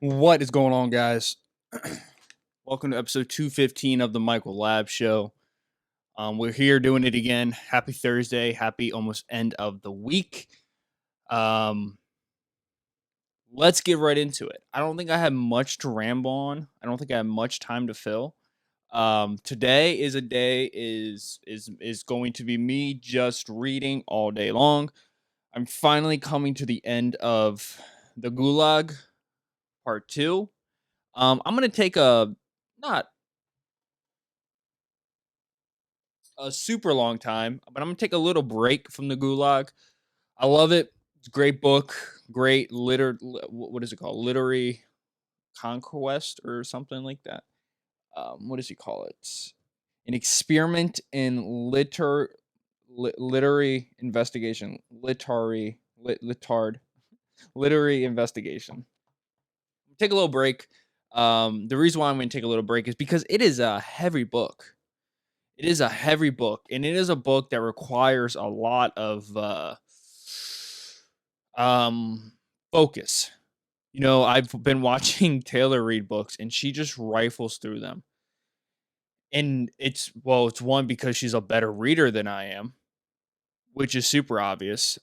What is going on, guys? Welcome to episode 215 of the Michael Lab Show. We're here doing it again. Happy Thursday. Happy almost end of the week. Um, let's get right into it. I don't think I have much to ramble on. I don't think I have much time to fill. Today is a day is going to be me just reading all day long. I'm finally coming to the end of the Gulag Part 2. I'm gonna take a not a super long time, but I'm gonna take a little break from the Gulag. I love it. It's a great book, great what is it called? Literary conquest or something like that. What does he call it? An experiment in literary investigation, literary investigation. Take a little break. The reason why I'm going to take a little break is because it is a heavy book. It is a heavy book, and it is a book that requires a lot of um focus. I've been watching Taylor read books, and she just rifles through them. And it's one because she's a better reader than I am, which is super obvious.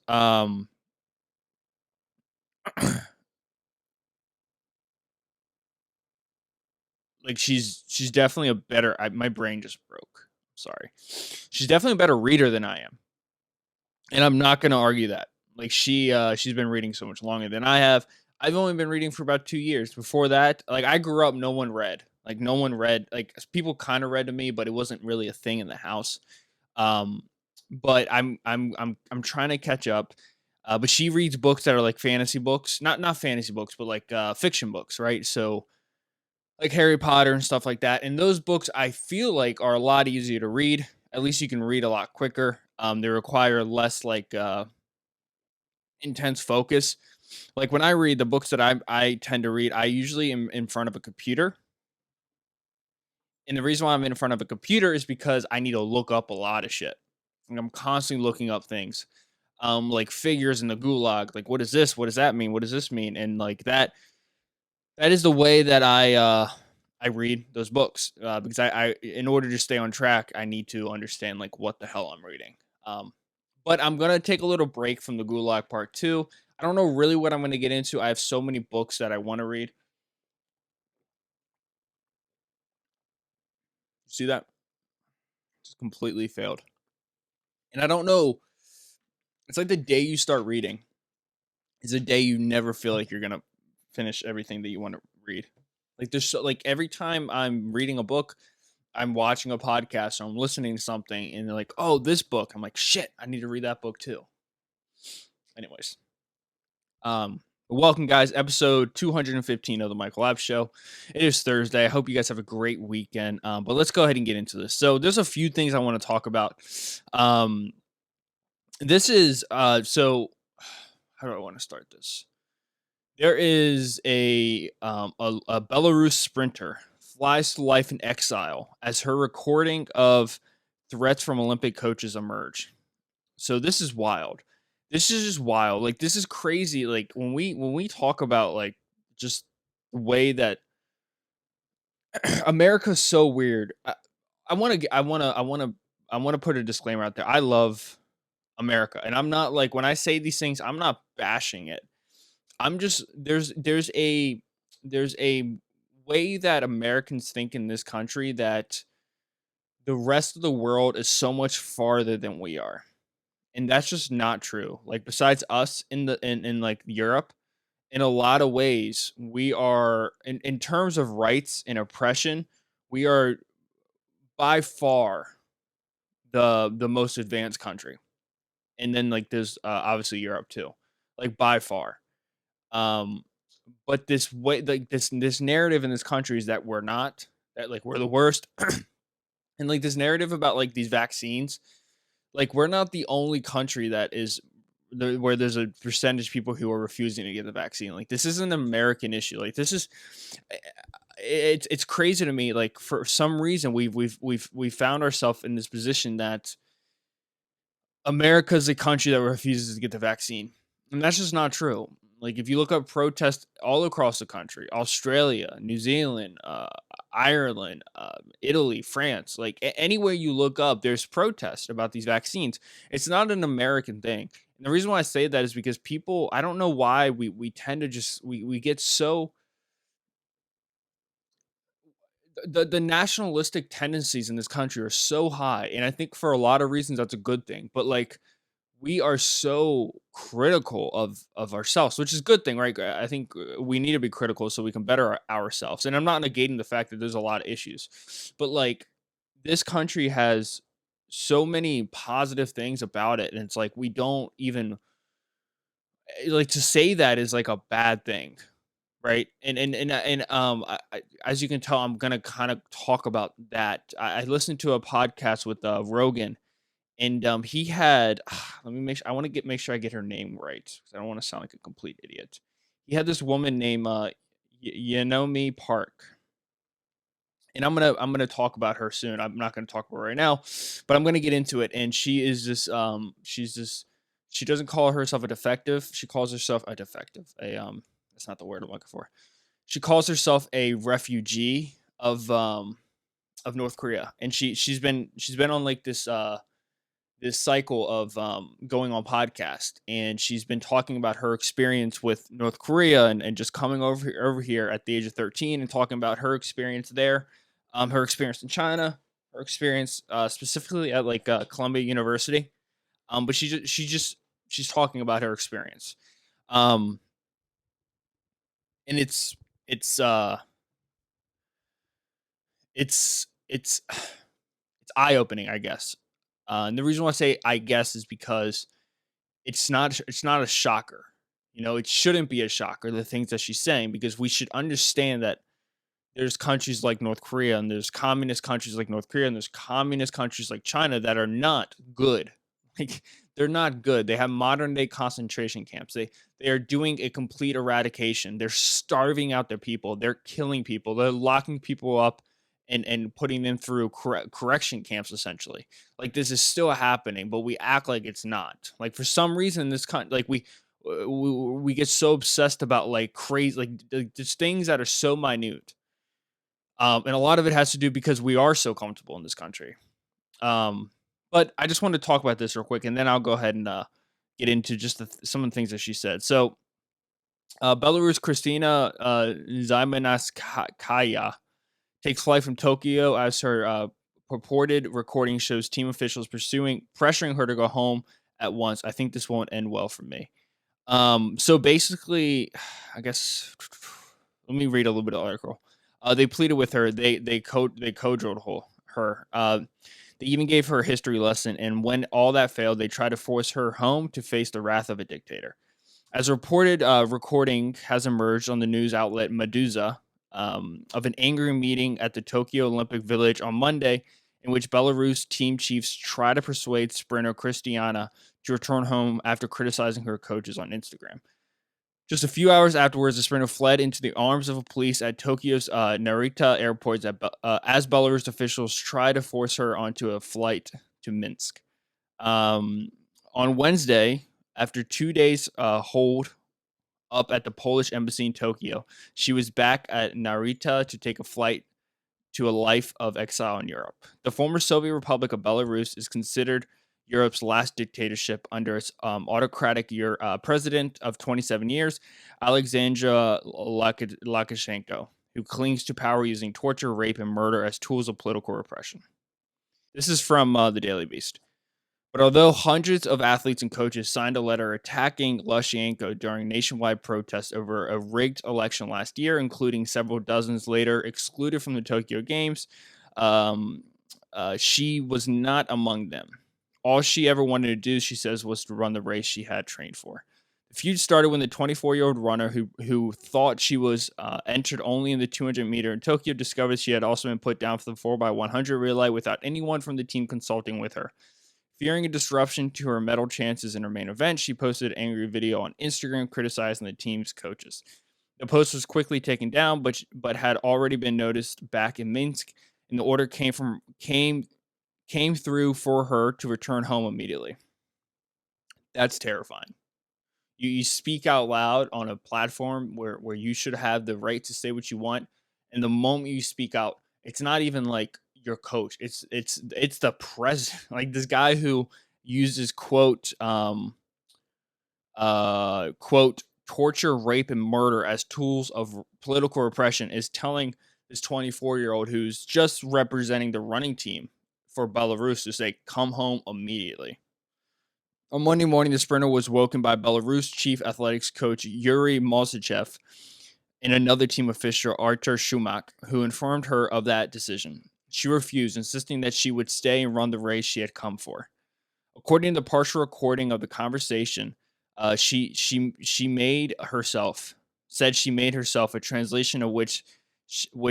Like she's definitely a better. My brain just broke. Sorry. She's definitely a better reader than I am, and I'm not going to argue that. Like she's been reading so much longer than I have. I've only been reading for about 2 years. Before that, like I grew up, no one read. Like no one read. Like people kind of read to me, but it wasn't really a thing in the house. Um, but I'm trying to catch up. But she reads books that are like fantasy books, not fantasy books, but like fiction books, right? So like Harry Potter and stuff like that. And those books I feel like are a lot easier to read. At least you can read a lot quicker. They require less like intense focus. Like when I read the books that I tend to read, I usually am in front of a computer. And the reason why I'm in front of a computer is because I need to look up a lot of shit. And I'm constantly looking up things. Like figures in the gulag. Like what is this? What does that mean? What does this mean? And like that is the way that I read those books because I in order to stay on track, I need to understand like what the hell I'm reading. Um, but I'm gonna take a little break from the Gulag Part Two. I don't know really what I'm gonna get into. I have so many books that I want to read. See that? Just completely failed. And I don't know. It's like the day you start reading is a day you never feel like you're gonna finish everything that you want to read. Like like every time I'm reading a book, I'm watching a podcast or I'm listening to something and they're like, "Oh, this book." I'm like, "Shit, I need to read that book too." Anyways, welcome guys, episode 215 of the Michael Lab Show. It is Thursday. I hope you guys have a great weekend. But let's go ahead and get into this. So there's a few things I want to talk about. Um, this is so how do I want to start this? There is a Belarus sprinter flies to life in exile as her recording of threats from Olympic coaches emerge. So this is wild. This is just wild. Like this is crazy. Like when we talk about like just the way that America's so weird. I want to put a disclaimer out there. I love America, and I'm not like when I say these things, I'm not bashing it. I'm just there's a way that Americans think in this country that the rest of the world is so much farther than we are. And that's just not true. Like besides us in like Europe, in a lot of ways, we are in terms of rights and oppression, we are by far the most advanced country. And then like there's obviously Europe too. Like by far. Um but this way like this narrative in this country is that we're not, that like we're the worst. And like this narrative about like these vaccines, like we're not the only country that is where there's a percentage of people who are refusing to get the vaccine. Like this is an American issue. Like this is eh, it's crazy to me. Like for some reason we've found ourselves in this position that America is a country that refuses to get the vaccine, and that's just not true. Like if you look up protests all across the country, Australia, New Zealand, Ireland, Italy, France, like anywhere you look up, there's protests about these vaccines. It's not an American thing. And the reason why I say that is because people, I don't know why we tend to just we get so the nationalistic tendencies in this country are so high, and I think for a lot of reasons that's a good thing. But like we are so critical of ourselves, which is a good thing, right? I think we need to be critical so we can better ourselves. And I'm not negating the fact that there's a lot of issues, but like this country has so many positive things about it, and it's like we don't even like to say that is like a bad thing, right? As you can tell, I'm gonna kind of talk about that. I listened to a podcast with Rogan, and he had let me make sure I want to get make sure I get her name right because I don't want to sound like a complete idiot. He had this woman named Yanomi Park, and I'm gonna talk about her soon. I'm not gonna talk about her right now, but I'm gonna get into it. And she is this she's this she doesn't call herself a defective. She calls herself a defective. A that's not the word I'm looking for. She calls herself a refugee of North Korea, and she's been on like this cycle of going on podcast, and she's been talking about her experience with North Korea and just coming over here at the age of 13 and talking about her experience there, her experience in China, her experience specifically at like Columbia University. But she's talking about her experience, um, and it's uh it's it's eye opening, I guess. And the reason why I say I guess is because it's not a shocker. You know, it shouldn't be a shocker the things that she's saying because we should understand that there's countries like North Korea and there's communist countries like North Korea and there's communist countries like China that are not good. Like they're not good. They have modern day concentration camps. They are doing a complete eradication. They're starving out their people. They're killing people. They're locking people up and putting them through correction camps essentially. Like this is still happening, but we act like it's not. Like for some reason this like we get so obsessed about like crazy like just things that are so minute, and a lot of it has to do because we are so comfortable in this country. Um, but I just wanted to talk about this real quick, and then I'll go ahead and get into just some of the things that she said. So, Belarus Christina Zymanskaya takes flight from Tokyo as her purported recording shows team officials pressuring her to go home at once. I think this won't end well for me. So basically, I guess let me read a little bit of the article. They pleaded with her. They codrilled her. They even gave her a history lesson, and when all that failed, they tried to force her home to face the wrath of a dictator. As a reported recording has emerged on the news outlet Medusa of an angry meeting at the Tokyo Olympic Village on Monday, in which Belarus team chiefs try to persuade sprinter Christiana to return home after criticizing her coaches on Instagram. Just a few hours afterwards, the sprinter fled into the arms of police at Tokyo's Narita airport as Belarus officials tried to force her onto a flight to Minsk. Um, on Wednesday, after 2 days hold up at the Polish embassy in Tokyo, she was back at Narita to take a flight to a life of exile in Europe. The former Soviet Republic of Belarus is considered Europe's last dictatorship under its autocratic president of 27 years, Alexandra Lukashenko, who clings to power using torture, rape, and murder as tools of political repression. This is from the Daily Beast. But although hundreds of athletes and coaches signed a letter attacking Lushenko during nationwide protests over a rigged election last year, including several dozens later excluded from the Tokyo Games, um, she was not among them. All she ever wanted to do, she says, was to run the race she had trained for. The feud started when the 24-year-old runner who thought she was entered only in the 200-meter in Tokyo discovered she had also been put down for the 4x100 relay without anyone from the team consulting with her. Fearing a disruption to her medal chances in her main event, she posted an angry video on Instagram criticizing the team's coaches. The post was quickly taken down, but had already been noticed back in Minsk, and the order came through for her to return home immediately. That's terrifying. You speak out loud on a platform where you should have the right to say what you want, and the moment you speak out, it's not even like your coach. It's the president, like this guy who uses quote torture, rape, and murder as tools of political repression is telling this 24-year-old who's just representing the running team for Belarus to say, "Come home immediately." On Monday morning, the sprinter was woken by Belarus chief athletics coach Yuri Mosachev and another team official, Artur Shumak, who informed her of that decision. She refused, insisting that she would stay and run the race she had come for. According to the partial recording of the conversation, she made herself said she made herself a translation of which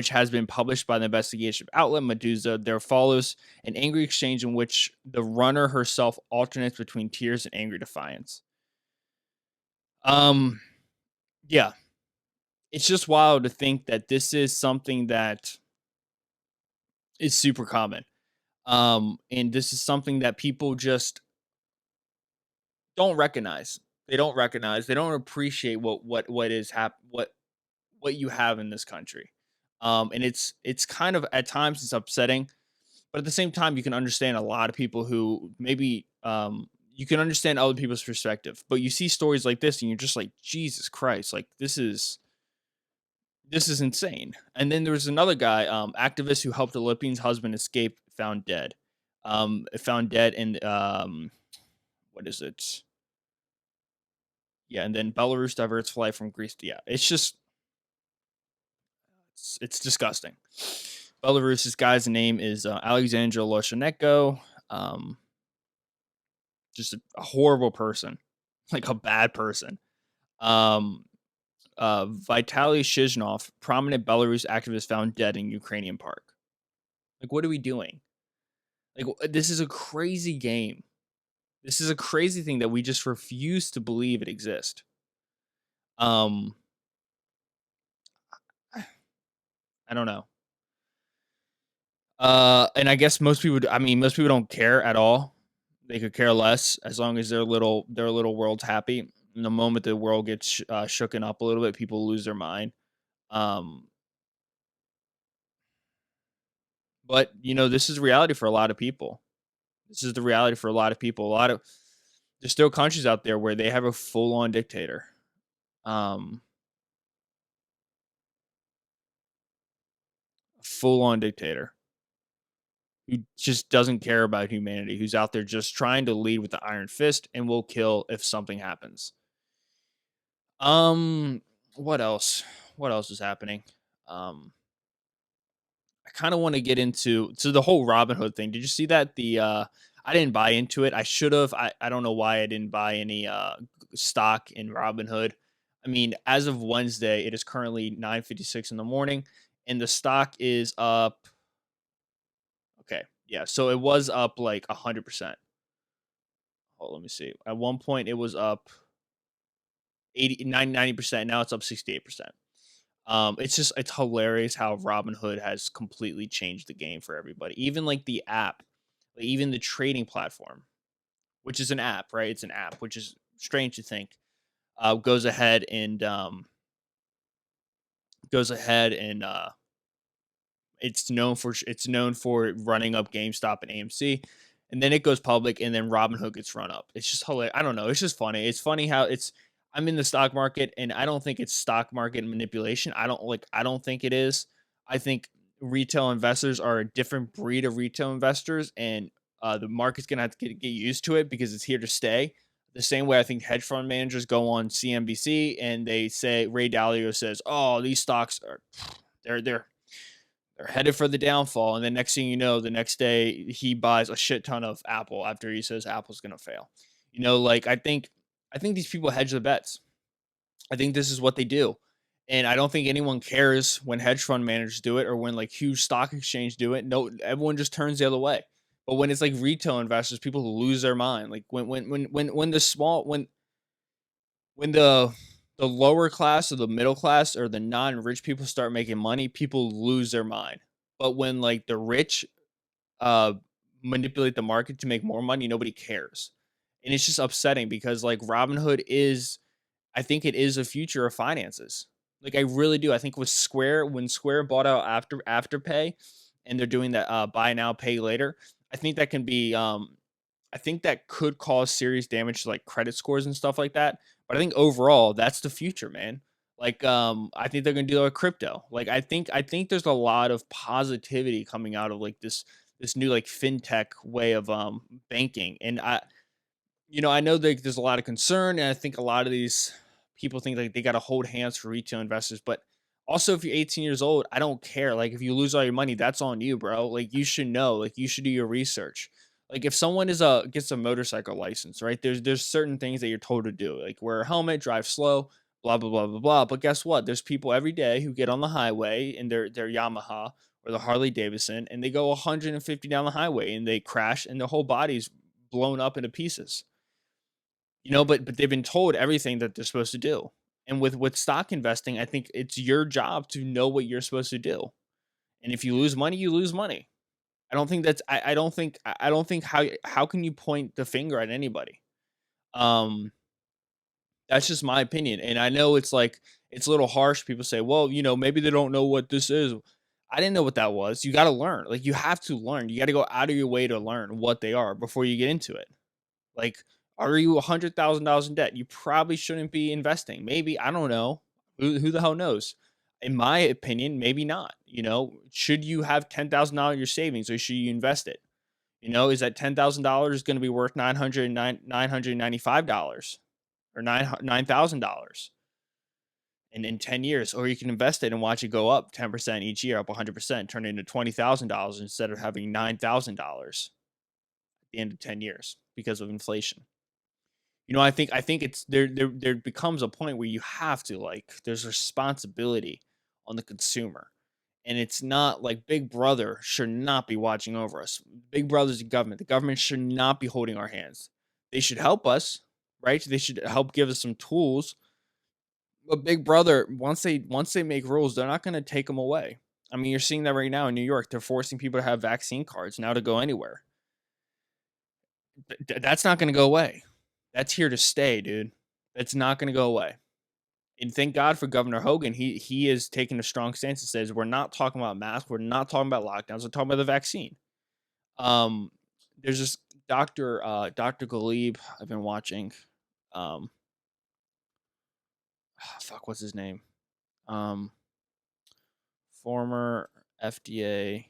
has been published by the investigation outlet Medusa. There follows an angry exchange in which the runner herself alternates between tears and angry defiance. Um, yeah, it's just wild to think that this is something that is super common. And this is something that people just don't recognize. They don't recognize. They don't appreciate what is what you have in this country. And it's kind of at times it's upsetting, but at the same time you can understand a lot of people who maybe you can understand other people's perspective. But you see stories like this and you're just like, Jesus Christ, like this is insane. And then there was another guy, activist who helped Olympian's husband escape, found dead. Found dead in what is it? Yeah, and then Belarus diverts flight from Greece. Yeah, it's disgusting. Belarus's guy's name is Alexander Loshenko. Um, just a horrible person, like a bad person. Um, Vitaly Shiznov, prominent Belarus activist, found dead in Ukrainian park. Like, what are we doing? Like, this is a crazy game. This is a crazy thing that we just refuse to believe it exists. Um, I don't know. And I guess most people don't care at all. They could care less as long as their little world's happy. And the moment the world gets shooken up a little bit, people lose their mind. Um, but this is reality for a lot of people. This is the reality for a lot of people. There's still countries out there where they have a full on dictator. Um, full on dictator who just doesn't care about humanity, who's out there just trying to lead with the iron fist and will kill if something happens. Um, what else? What else is happening? Um, I kind of want to get into the whole Robin Hood thing. Did you see that? I didn't buy into it. I should have. I don't know why I didn't buy any stock in Robin Hood. I mean, as of Wednesday, it is currently 9:56 in the morning, and the stock is up. Okay, yeah, so it was up like 100%. Oh, let me see. At one point, it was up 90%. Now it's up 68%. It's hilarious how Robinhood has completely changed the game for everybody. Even like the app, like even the trading platform, which is an app, right? It's an app, which is strange to think. Goes ahead and goes ahead and it's known for running up GameStop and AMC, and then it goes public, and then Robinhood gets run up. It's just hilarious. I don't know. It's just funny. It's funny how it's. I'm in the stock market, and I don't think it's stock market manipulation. I don't think it is. I think retail investors are a different breed of retail investors, and the market's gonna have to get used to it because it's here to stay. The same way I think hedge fund managers go on CNBC and they say Ray Dalio says, "Oh, these stocks are they're they're headed for the downfall." And then next thing you know, the next day he buys a shit ton of Apple after he says Apple's gonna fail. Like I think these people hedge the bets. I think this is what they do. And I don't think anyone cares when hedge fund managers do it or when like huge stock exchange do it. No, everyone just turns the other way. But when it's like retail investors, people lose their mind. Like when the small when the lower class or the middle class or the non-rich people start making money, people lose their mind. But when like the rich uh manipulate the market to make more money, nobody cares. And it's just upsetting because like Robinhood is I think it is a future of finances. Like I really do. I think with Square, when Square bought out Afterpay, and they're doing that buy now pay later, I think that can be I think that could cause serious damage to like credit scores and stuff like that. But I think overall, that's the future, man. Like, I think they're gonna do it with crypto. Like, I think there's a lot of positivity coming out of like this new like fintech way of banking. And I know that there's a lot of concern, and I think a lot of these people think like they got to hold hands for retail investors. But also, if you're 18 years old, I don't care. Like, if you lose all your money, that's on you, bro. Like, you should know. Like, you should do your research. Like, if someone gets a motorcycle license, right? There's certain things that you're told to do, like wear a helmet, drive slow, blah blah blah blah blah. But guess what? There's people every day who get on the highway in their Yamaha or the Harley Davidson, and they go 150 down the highway, and they crash, and their whole body's blown up into pieces. But they've been told everything that they're supposed to do. And with stock investing, I think it's your job to know what you're supposed to do. And if you lose money, you lose money. I don't think that's I don't think how can you point the finger at anybody? Um that's just my opinion. And I know it's like it's a little harsh. People say, "Well, maybe they don't know what this is." I didn't know what that was. You got to learn. Like you have to learn. You got to go out of your way to learn what they are before you get into it. Like, are you $100,000 in debt? You probably shouldn't be investing. Maybe, I don't know. Who the hell knows? In my opinion, maybe not. Should you have $10,000 in your savings, or should you invest it? Is that $10,000 going to be worth $995 or $9,000 in 10 years? Or you can invest it and watch it go up 10% each year, up 100%, turn it into $20,000 instead of having $9,000 at the end of 10 years because of inflation. I think it's there becomes a point where you have to, like, there's responsibility on the consumer. And it's not like Big Brother should not be watching over us. Big Brother's the government. The government should not be holding our hands. They should help us, right? They should help give us some tools. But Big Brother, once they make rules, they're not going to take them away. I mean, you're seeing that right now in New York. They're forcing people to have vaccine cards now to go anywhere. That's not going to go away. That's here to stay, dude. That's not going to go away. And thank God for Governor Hogan. He is taking a strong stance and says we're not talking about masks, we're not talking about lockdowns, we're talking about the vaccine. Um, there's this Dr. Galib I've been watching. Um, fuck, what's his name? Um, Former FDA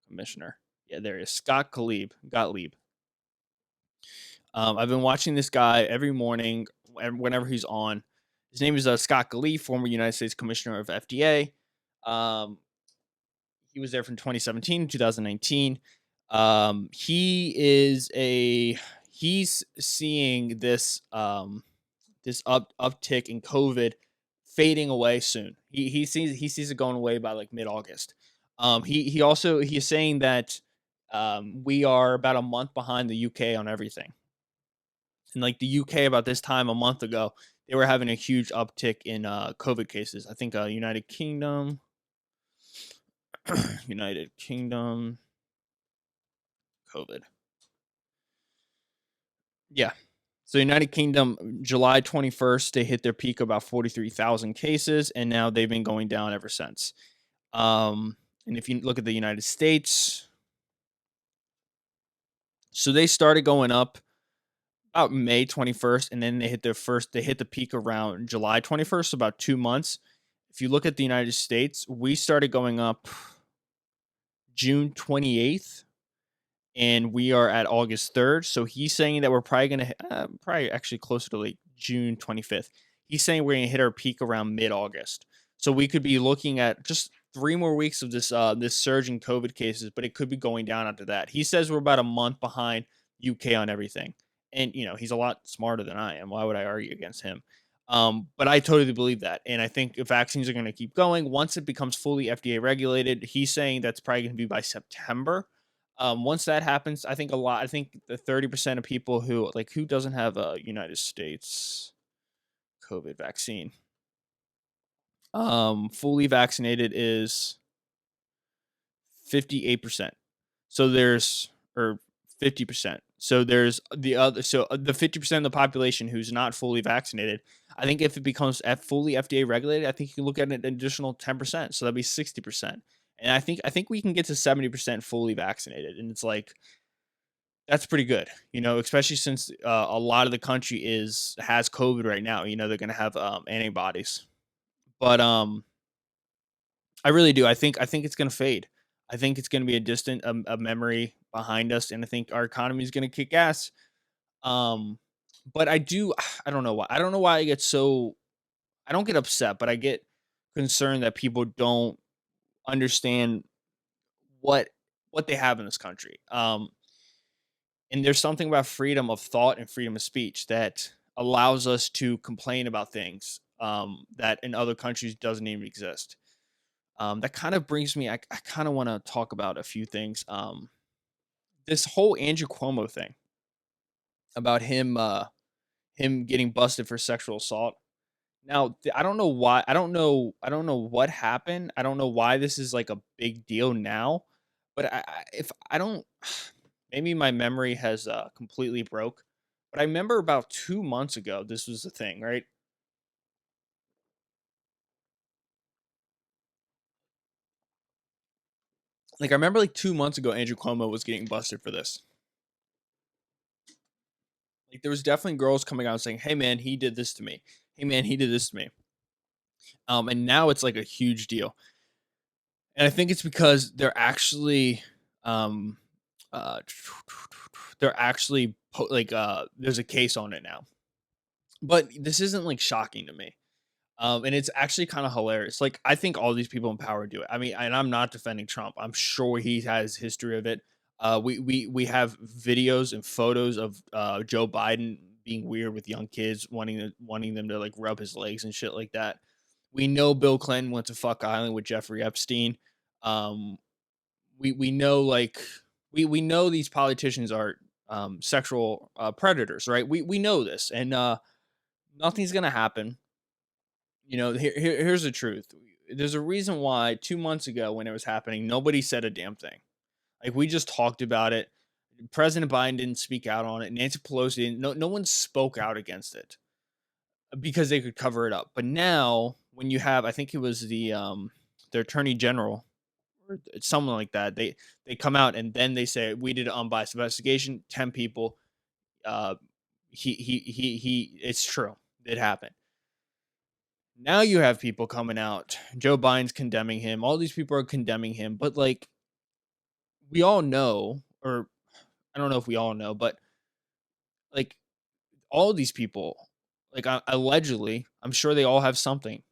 commissioner. Yeah, there he is. Scott Gottlieb. I've been watching this guy every morning, whenever he's on. His name is Scott Galif, former United States Commissioner of FDA. Um, he was there from 2017 to 2019. He's seeing this uptick in COVID fading away soon. He sees it going away by like mid August. He's saying that we are about a month behind the UK on everything. In like the UK about this time a month ago, they were having a huge uptick in COVID cases. I think United Kingdom COVID. Yeah. So United Kingdom, July 21st, they hit their peak about 43,000 cases, and now they've been going down ever since. And if you look at the United States, so they started going up about May 21st, and then they hit the peak around July 21st, so about 2 months. If you look at the United States, we started going up June 28th, and we are at August 3rd. So he's saying that we're probably going to probably actually closer to like June 25th. He's saying we're going to hit our peak around mid August. So we could be looking at just 3 more weeks of this surge in COVID cases, but it could be going down after that. He says we're about a month behind UK on everything. And he's a lot smarter than I am. Why would I argue against him? But I totally believe that. And I think if vaccines are going to keep going, once it becomes fully FDA regulated, he's saying that's probably going to be by September. Once that happens, I think the 30% of people who doesn't have a United States COVID vaccine, fully vaccinated is 58%. So there's, or 50%. So there's the other, so the 50% of the population who's not fully vaccinated. I think if it becomes fully FDA regulated, I think you can look at an additional 10%. So that'd be 60%. And I think we can get to 70% fully vaccinated. And it's like that's pretty good, especially since a lot of the country is has COVID right now. They're gonna have antibodies. But I really do. I think it's gonna fade. I think it's gonna be a distant a memory behind us, and I think our economy is gonna kick ass. Um, but I don't know why. I don't know why I get so I don't get upset, but I get concerned that people don't understand what what they have in this country. And there's something about freedom of thought and freedom of speech that allows us to complain about things that in other countries doesn't even exist. That kind of brings me. I kind of want to talk about a few things. This whole Andrew Cuomo thing about him getting busted for sexual assault. Now, I don't know why. I don't know what happened. I don't know why this is like a big deal now. But if I don't, maybe my memory has completely broke. But I remember about 2 months ago, this was the thing, right? Like I remember like 2 months ago, Andrew Cuomo was getting busted for this. Like there was definitely girls coming out saying, "Hey man, he did this to me. Hey man, he did this to me." And now it's like a huge deal. And I think it's because um uh they're actually there's a case on it now. But this isn't like shocking to me. And it's actually kind of hilarious. Like I think all these people in power do it. I mean, and I'm not defending Trump. I'm sure he has history of it. We have videos and photos of Joe Biden being weird with young kids, wanting them to like rub his legs and shit like that. We know Bill Clinton went to fuck island with Jeffrey Epstein. Um, we know we know these politicians are sexual predators, right? We know this, and nothing's gonna happen. Here's the truth. There's a reason why 2 months ago when it was happening, nobody said a damn thing. Like we just talked about it. President Biden didn't speak out on it. Nancy Pelosi didn't. No one spoke out against it because they could cover it up. But now, when you have, I think it was the attorney general or someone like that, they come out and then they say we did an unbiased investigation. 10 people. Uh, he. It's true. It happened. Now you have people coming out. Joe Biden's condemning him. All these people are condemning him. But like we all know, or I don't know if we all know, but like all these people, like allegedly, I'm sure they all have something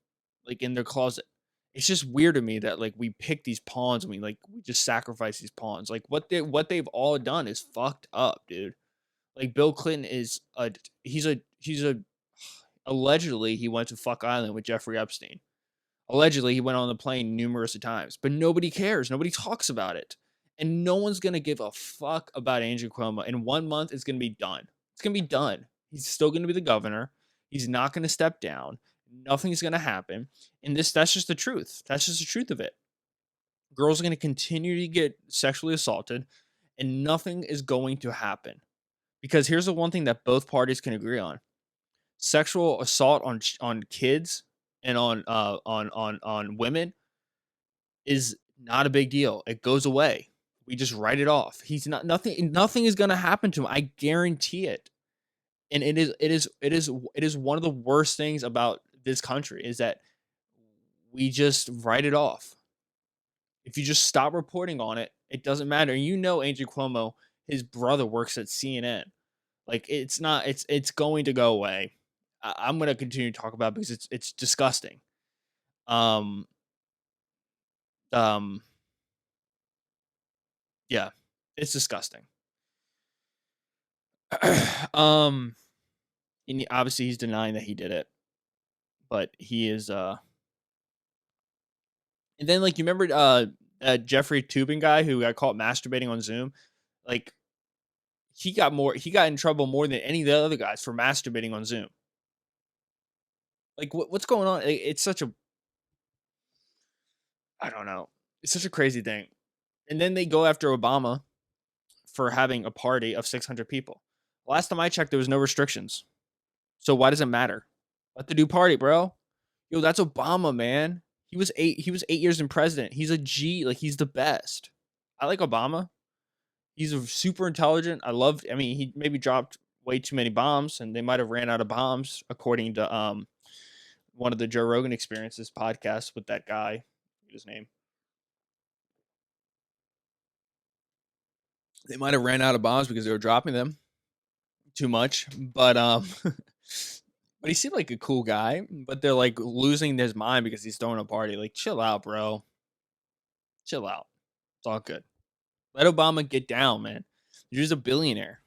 like in their closet. It's just weird to me that like we pick these pawns and we just sacrifice these pawns. Like what they've all done is fucked up, dude. Like Bill Clinton is a he's a allegedly he went to fuck island with Jeffrey Epstein. Allegedly, he went on the plane numerous times, but nobody cares. Nobody talks about it. And no one's going to give a fuck about Andrew Cuomo. In 1 month, it's going to be done. It's going to be done. He's still going to be the governor. He's not going to step down. Nothing's going to happen. And that's just the truth. That's just the truth of it. Girls are going to continue to get sexually assaulted, and nothing is going to happen. Because here's the one thing that both parties can agree on: sexual assault on kids and on women is not a big deal. It goes away. We just write it off. He's not nothing is going to happen to him. I guarantee it. And it is one of the worst things about this country is that we just write it off. If you just stop reporting on it, it doesn't matter. Andrew Cuomo, his brother works at CNN. Like it's not it's going to go away. I'm going to continue to talk about it because it's disgusting. Um um yeah, it's disgusting. um and obviously he's denying that he did it, but he is and then like you remember Jeffrey Tubin guy who got caught masturbating on Zoom? Like he got in trouble more than any of the other guys for masturbating on Zoom. Like what's going on? It's such a I don't know. It's such a crazy thing. And then they go after Obama for having a party of 600 people. Last time I checked, there was no restrictions. So why does it matter? Let the dude party, bro. Yo, that's Obama, man. He was 8 years in president. He's a G, like he's the best. I like Obama. He's a super intelligent. I mean, he maybe dropped way too many bombs and they might have ran out of bombs according to one of the Joe Rogan Experiences podcasts with that guy. His name. They might have ran out of bombs because they were dropping them too much, but but he seemed like a cool guy, but they're like losing his mind because he's throwing a party. Like, chill out, bro. Chill out. It's all good. Let Obama get down, man. He's a billionaire.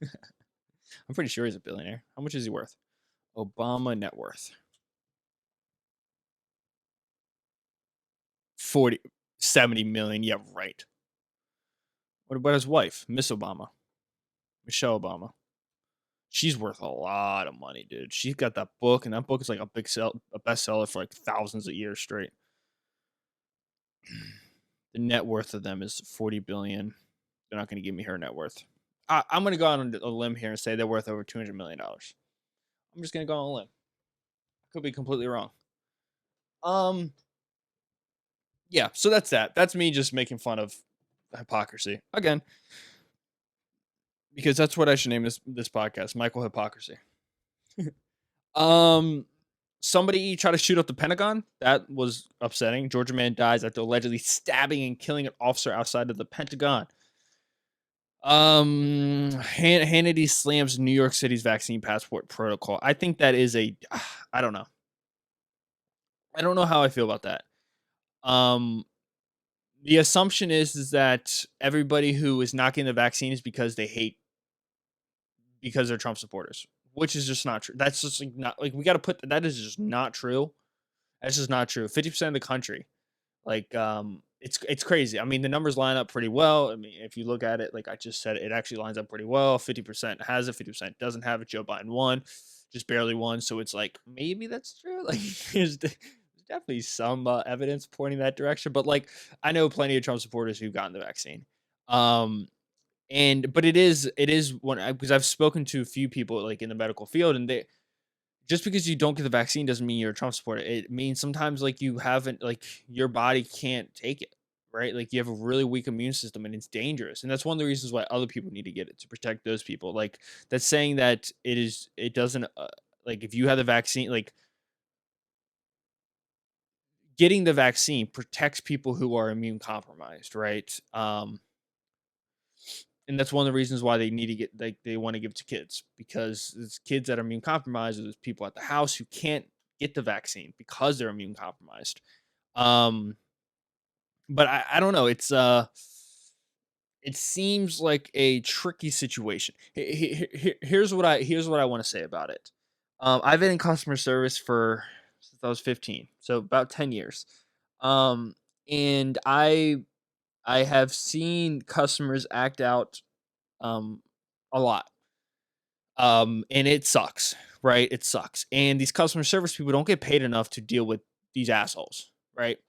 I'm pretty sure he's a billionaire. How much is he worth? Obama net worth 40, 70 million. Yeah, right. What about his wife, Miss Obama, Michelle Obama? She's worth a lot of money, dude. She's got that book, and that book is like a bestseller for like thousands of years straight. The net worth of them is 40 billion. They're not going to give me her net worth. I'm going to go on a limb here and say they're worth over $200 million. I'm just going to go on a limb. I could be completely wrong. Yeah, so that's that. That's me just making fun of hypocrisy again, because that's what I should name this podcast, Michael Hypocrisy. um, Somebody tried to shoot up the Pentagon. That was upsetting. Georgia man dies after allegedly stabbing and killing an officer outside of the Pentagon. Hannity slams New York City's vaccine passport protocol. I think that is I don't know. I don't know how I feel about that. Um, the assumption is that everybody who is not getting the vaccine is because they're Trump supporters, which is just not true. That's just like not like we got to put that is just not true. That's just not true. 50% of the country, like it's crazy. I mean, the numbers line up pretty well. I mean, if you look at it, like I just said, it actually lines up pretty well. 50% has it, 50% doesn't have it. Joe Biden won, just barely won. So it's like maybe that's true. Like there's definitely some evidence pointing that direction. But like I know plenty of Trump supporters who've gotten the vaccine. Um, but it is one because I've spoken to a few people like in the medical field, and they just because you don't get the vaccine doesn't mean you're a Trump supporter. It means sometimes like you haven't like your body can't take it, right? Like you have a really weak immune system and it's dangerous. And that's one of the reasons why other people need to get it to protect those people. Like that's saying that it doesn't like if you have the vaccine, like getting the vaccine protects people who are immune compromised, right? And that's one of the reasons why they need to get like they want to give it to kids because it's kids that are immune compromised or there's people at the house who can't get the vaccine because they're immune compromised. Um, but I don't know. It seems like a tricky situation. Here's what I want to say about it. I've been in customer service for since I was 15, so about 10 years. Um, and I have seen customers act out um a lot. And it sucks, right? It sucks. And these customer service people don't get paid enough to deal with these assholes, right?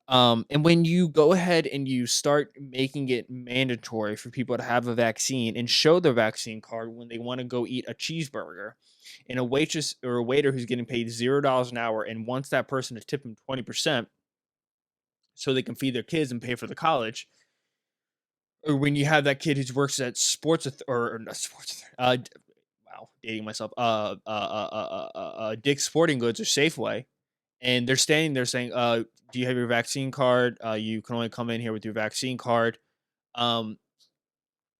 And when you go ahead and you start making it mandatory for people to have a vaccine and show their vaccine card when they want to go eat a cheeseburger, and a waitress or a waiter who's getting paid $0 an hour and wants that person to tip him 20% so they can feed their kids and pay for the college, or when you have that kid who works at or not sports, wow, dating myself, Dick's Sporting Goods or Safeway, and they're standing there saying, "Do you have your vaccine card? You can only come in here with your vaccine card." Um,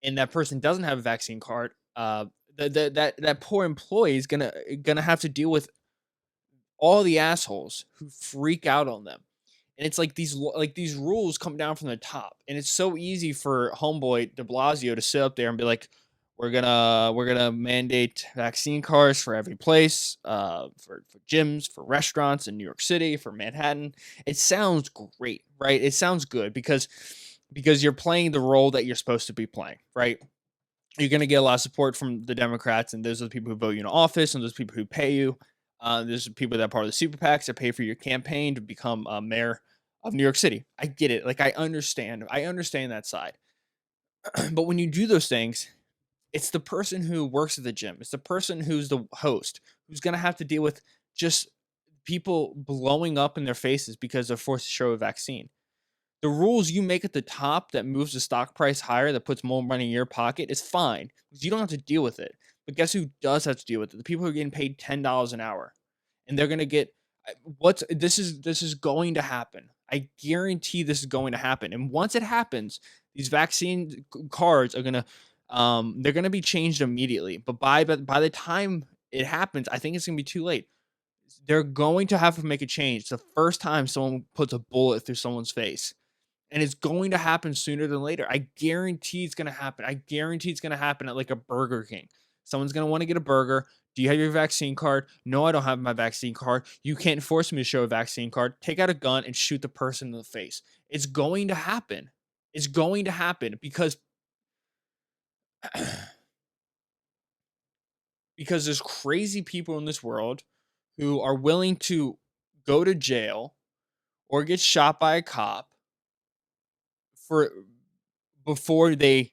and that person doesn't have a vaccine card. That poor employee is gonna have to deal with all the assholes who freak out on them. And it's like these rules come down from the top, and it's so easy for homeboy De Blasio to sit up there and be like, "We're gonna mandate vaccine cards for every place, for gyms, for restaurants in New York City, for Manhattan." It sounds great, right? It sounds good because you're playing the role that you're supposed to be playing, right? You're going to get a lot of support from the Democrats, and those are the people who vote you in office, and those people who pay you. There's people that are part of the super PACs that pay for your campaign to become mayor of New York City. I get it. Like I understand that side. But when you do those things, it's the person who works at the gym. It's the person who's the host who's going to have to deal with just people blowing up in their faces because they're forced to show a vaccine. The rules you make at the top that moves the stock price higher, that puts more money in your pocket, is fine because you don't have to deal with it. But guess who does have to deal with it? The people who are getting paid $10 an hour, and they're gonna get what's this is going to happen. I guarantee this is going to happen. And once it happens, these vaccine cards are gonna they're gonna be changed immediately. But by the time it happens, I think it's gonna be too late. They're going to have to make a change. It's the first time someone puts a bullet through someone's face, and it's going to happen sooner than later. I guarantee it's going to happen. I guarantee it's going to happen at like a Burger King. Someone's going to want to get a burger. Do you have your vaccine card? No, I don't have my vaccine card. You can't force me to show a vaccine card. Take out a gun and shoot the person in the face. It's going to happen. It's going to happen because there's crazy people in this world who are willing to go to jail or get shot by a cop for before they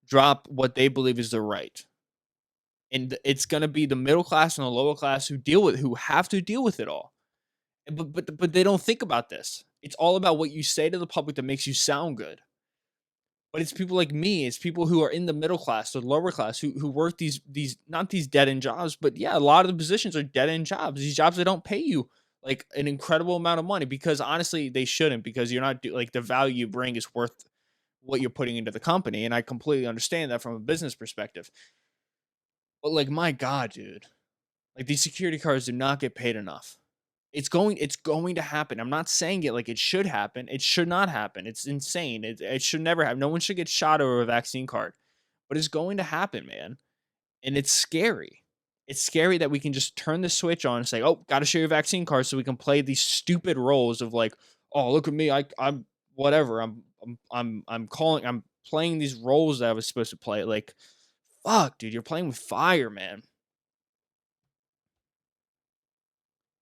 drop what they believe is their right. And it's going to be the middle class and the lower class who have to deal with it all. But they don't think about this. It's all about what you say to the public that makes you sound good. But it's people like me, it's people who are in the middle class or lower class who work these not these dead end jobs, but yeah, a lot of the positions are dead end jobs. These jobs that don't pay you like an incredible amount of money, because honestly they shouldn't, because you're not like the value you bring is worth what you're putting into the company, and I completely understand that from a business perspective. But like, my god, dude, like these security guards do not get paid enough. It's going to happen. I'm not saying it like it should happen. It should not happen. It's insane. It should never happen. No one should get shot over a vaccine card. But it's going to happen, man. And it's scary. It's scary that we can just turn the switch on and say, "Oh, got to show your vaccine card," so we can play these stupid roles of like, "Oh, look at me. I'm whatever. I'm playing these roles that I was supposed to play." Like, fuck, dude, you're playing with fire, man.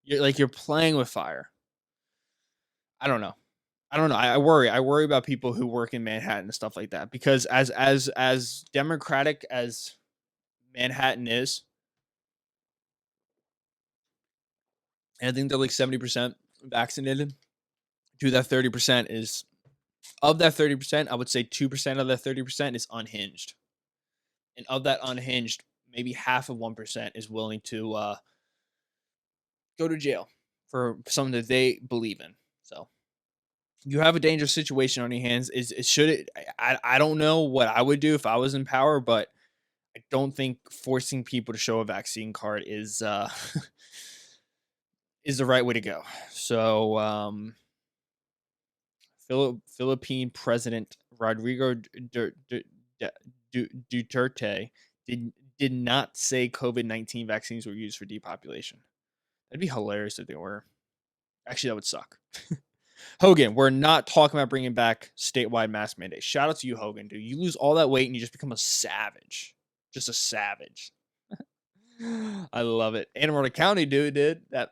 You're playing with fire. I don't know. I don't know. I worry. I worry about people who work in Manhattan and stuff like that, because as democratic as Manhattan is, and I think they're like 70% vaccinated. To that 30% is of that 30%, I would say 2% of that 30% is unhinged, and of that unhinged, maybe half of 1% is willing to go to jail for something that they believe in. So you have a dangerous situation on your hands. Is should it? I don't know what I would do if I was in power, but I don't think forcing people to show a vaccine card is is the right way to go. So Philippine President Rodrigo Duterte did not say COVID-19 vaccines were used for depopulation. That'd be hilarious if they were. Actually, that would suck. Hogan, we're not talking about bringing back statewide mask mandates. Shout out to you, Hogan, dude. You lose all that weight and you just become a savage. Just a savage. I love it. Anne Arundel County dude did that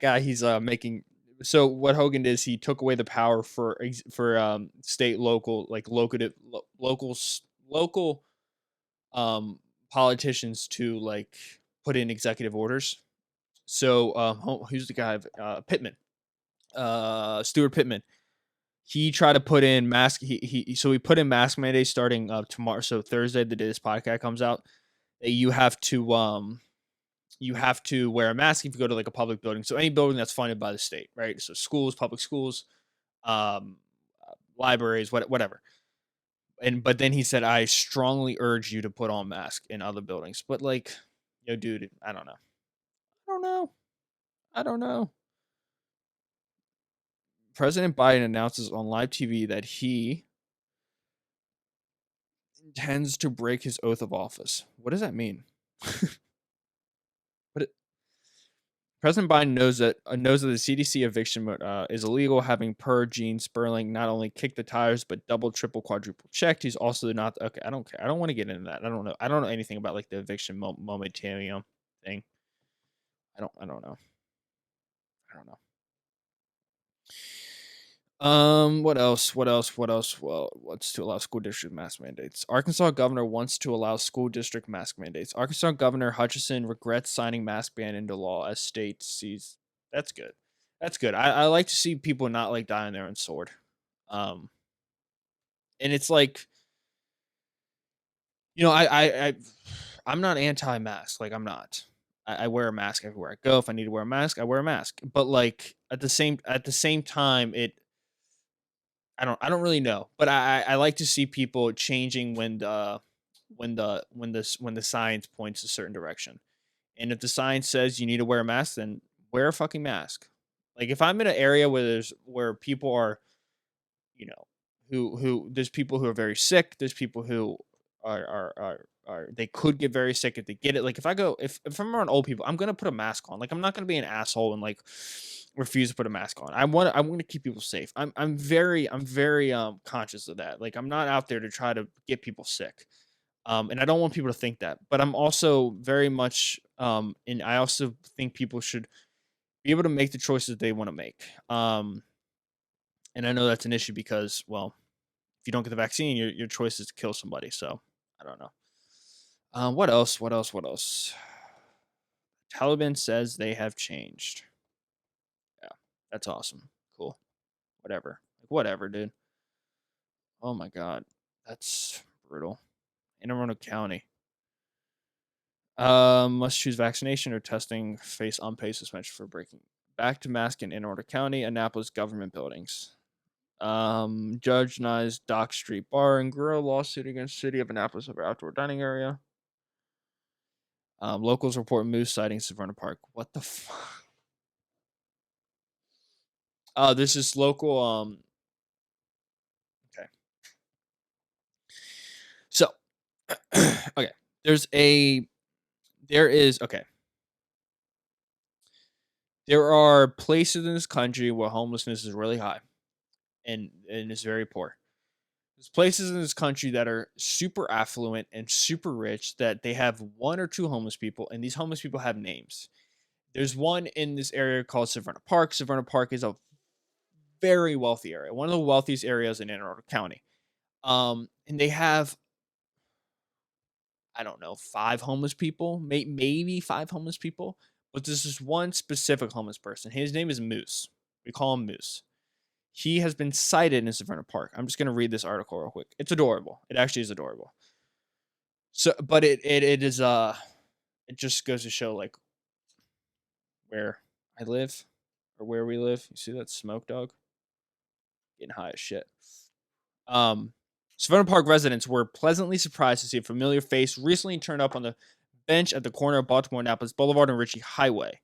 guy. He's making. So what Hogan did is he took away the power for state, local, like local politicians to like put in executive orders. So who's the guy? Pittman, Stuart Pittman. He tried to put in mask. He put in mask mandates starting tomorrow. So Thursday, the day this podcast comes out, that you have to wear a mask if you go to like a public building. So any building that's funded by the state, right? So schools, public schools, um, libraries, whatever. But then he said, I strongly urge you to put on mask in other buildings. But like, dude, I don't know. I don't know. I don't know. President Biden announces on live TV that he intends to break his oath of office. What does that mean? What President Biden knows that the CDC eviction is illegal, having per Gene Sperling not only kicked the tires but double, triple, quadruple checked. He's also not okay. I don't care. I don't want to get into that. I don't know. I don't know anything about like the eviction momentarium thing. I don't know. I don't know. What else? What else? What else? Well, what's to allow school district mask mandates? Arkansas governor wants to allow school district mask mandates. Arkansas Governor Hutchinson regrets signing mask ban into law as state sees. That's good. That's good. I like to see people not like die on their own sword. Um, and it's like, I'm not anti-mask. Like I'm not. I wear a mask everywhere I go. If I need to wear a mask, I wear a mask. But like at the same time, I don't really know, but I like to see people changing when the science points a certain direction. And if the science says you need to wear a mask, then wear a fucking mask. Like if I'm in an area where people are, you know, who there's people who are very sick, there's people who are they could get very sick if they get it. Like if I'm around old people, I'm gonna put a mask on. Like I'm not gonna be an asshole and like refuse to put a mask on. I want to keep people safe. I'm very conscious of that. Like I'm not out there to try to get people sick. And I don't want people to think that. But I'm also very much and I also think people should be able to make the choices they want to make. And I know that's an issue because, well, if you don't get the vaccine, your choice is to kill somebody. So I don't know. What else? What else? What else? Taliban says they have changed. Yeah, that's awesome. Cool. Whatever. Like, whatever, dude. Oh my god, that's brutal. Anne Arundel County. Must choose vaccination or testing. Face unpaid suspension for breaking. Back to mask in Anne Arundel County. Annapolis government buildings. Judge denies Dock Street Bar and Grill lawsuit against City of Annapolis over outdoor dining area. Locals report moose sighting Savannah Park. What the fuck? This is local. Okay. So, okay. There's a. There is okay. There are places in this country where homelessness is really high, and is very poor. There's places in this country that are super affluent and super rich that they have one or two homeless people, and these homeless people have names. There's one in this area called Savannah Park. Savannah Park is a very wealthy area, one of the wealthiest areas in Anne Arundel County. And they have, I don't know, five homeless people, maybe five homeless people, but this is one specific homeless person. His name is Moose. We call him Moose. He has been cited in Savannah Park. I'm just gonna read this article real quick. It's adorable. It actually is adorable. So, but it is it just goes to show like where I live or where we live. You see that smoke dog getting high as shit. Um, Savannah Park residents were pleasantly surprised to see a familiar face recently turned up on the bench at the corner of Baltimore Annapolis Boulevard and Ritchie Highway.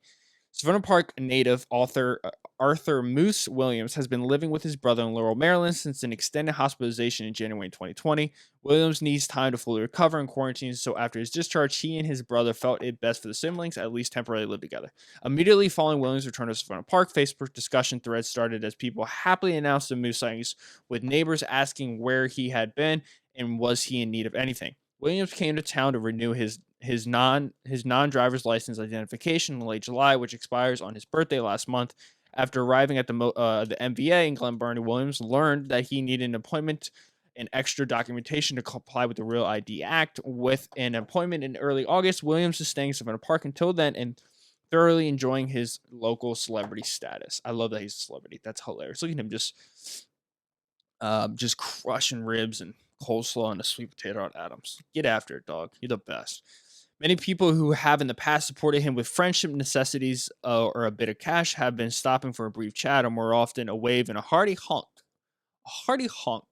Savannah Park native author Arthur Moose Williams has been living with his brother in Laurel, Maryland since an extended hospitalization in January 2020. Williams needs time to fully recover and quarantine, so after his discharge, he and his brother felt it best for the siblings at least temporarily live together. Immediately following Williams' return to Savannah Park, Facebook discussion threads started as people happily announced the Moose sightings, with neighbors asking where he had been and was he in need of anything. Williams came to town to renew his non-driver's license identification in late July, which expires on his birthday last month. After arriving at the MVA in Glen Burnie, Williams learned that he needed an appointment and extra documentation to comply with the Real ID Act. With an appointment in early August, Williams is staying in Savannah Park until then and thoroughly enjoying his local celebrity status. I love that he's a celebrity. That's hilarious. Look at him just crushing ribs and coleslaw and a sweet potato at Adams. Get after it, dog. You're the best. Many people who have in the past supported him with friendship necessities or a bit of cash have been stopping for a brief chat or more often a wave and a hearty honk. A hearty honk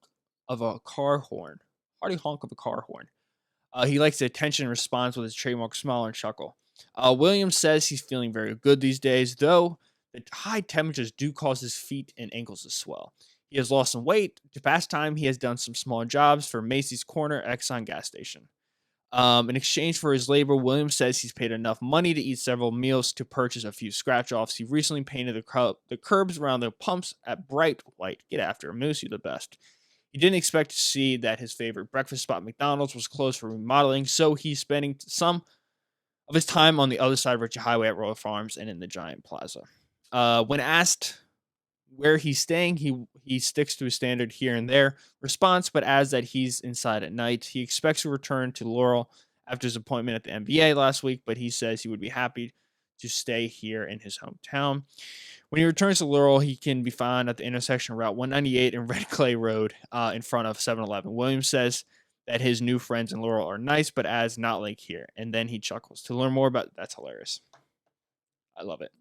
of a car horn. Hearty honk of a car horn. He likes the attention and responds with his trademark smile and chuckle. Williams says he's feeling very good these days, though the high temperatures do cause his feet and ankles to swell. He has lost some weight. To pass time, he has done some small jobs for Macy's Corner Exxon gas station. In exchange for his labor, Williams says he's paid enough money to eat several meals to purchase a few scratch offs. He recently painted the curbs around the pumps at bright white. Get after him, Moose, you the best. He didn't expect to see that his favorite breakfast spot, McDonald's, was closed for remodeling, so he's spending some of his time on the other side of Ritchie Highway at Royal Farms and in the Giant Plaza. When asked where he's staying, he sticks to his standard here and there response, but adds that he's inside at night. He expects to return to Laurel after his appointment at the NBA last week, but he says he would be happy to stay here in his hometown. When he returns to Laurel, he can be found at the intersection of Route 198 and Red Clay Road in front of 7-Eleven. Williams says that his new friends in Laurel are nice, but adds not like here. And then he chuckles. To learn more about that's hilarious. I love it.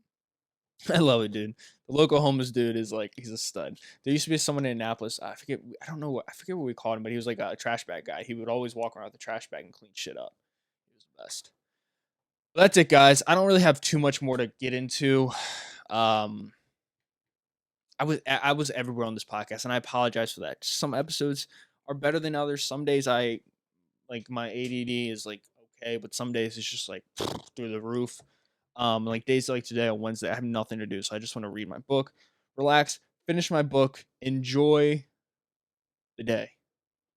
I love it, dude. The local homeless dude is like he's a stud. There used to be someone in Annapolis. I forget. I don't know what I forget what we called him, but he was like a trash bag guy. He would always walk around with the trash bag and clean shit up. He was the best. But that's it, guys. I don't really have too much more to get into. Um, I was everywhere on this podcast, and I apologize for that. Some episodes are better than others. Some days I like my ADD is like okay, but some days it's just like through the roof. Like days like today on Wednesday, I have nothing to do, so I just want to read my book, relax, finish my book, enjoy the day,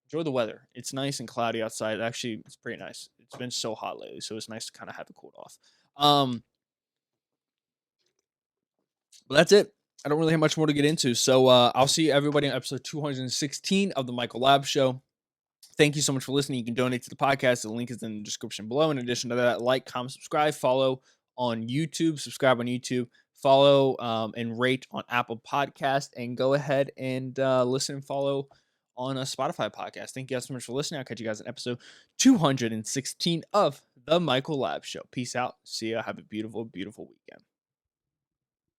enjoy the weather. It's nice and cloudy outside. Actually, it's pretty nice. It's been so hot lately, so it's nice to kind of have it cooled off. Um, but that's it. I don't really have much more to get into. So I'll see everybody on episode 216 of the Michael Lab Show. Thank you so much for listening. You can donate to the podcast. The link is in the description below. In addition to that, like, comment, subscribe, follow on YouTube, subscribe on YouTube, follow and rate on Apple Podcast, and go ahead and listen and follow on a Spotify podcast. Thank you guys so much for listening. I'll catch you guys in episode 216 of the Michael Lab Show. Peace out. See ya. Have a beautiful, beautiful weekend.